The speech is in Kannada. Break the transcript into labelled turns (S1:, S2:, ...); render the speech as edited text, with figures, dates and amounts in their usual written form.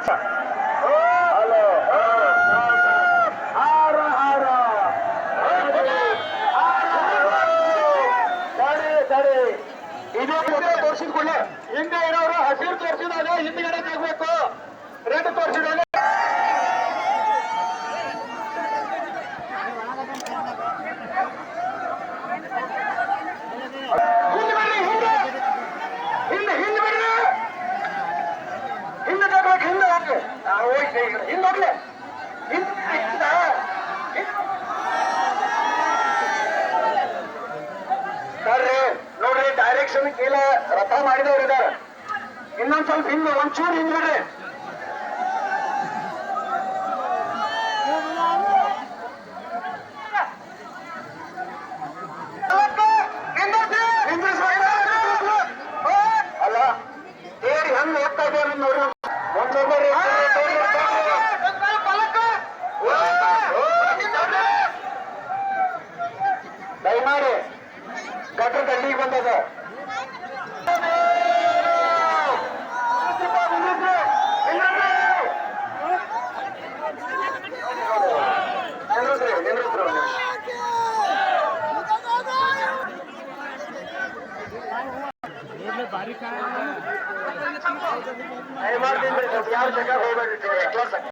S1: ಹಲೋ ಹಾರ ಹಾರ ತಡೆ ಇದೇ ತೋರಿಸಿದ ಕೂಡಲೇ ಹಿಂದೆ ಇರೋರು ಹಸಿರು ತೋರಿಸಿದಾಗ ಹಿಂದ್ಗಡೆ ತೆಗಬೇಕು, ರೆಡ್ ತೋರಿಸಿದಾಗ ಹಿಂದೋಗ್ಲೆ ಬರ್ರಿ ನೋಡ್ರಿ, ಡೈರೆಕ್ಷನ್ ಕೀಲ ರಥ ಮಾಡಿದವ್ರು ಇದಾರೆ. ಇನ್ನೊಂದ್ ಸ್ವಲ್ಪ ಹಿಂದೆ ಒಂಚೂರು ಹಿಂದ್ಬಿಡ್ರಿ. ಅಲ್ಲ ತೇರಿ ಹೆಂಗ್ ಹೋಗ್ತಾ ಇದ್ದಾರೆ ನೋಡ್ರಿ. ಒಂದೊಬ್ಬರಿ ದಯಮಾಡಿ ಗಟ್ರ ದಂಡಿಗೆ ಬಂದದ. ದಯಮಾಡಿ ಯಾರು ಜಗ ಹೋಗ್ಬೇಡಿ.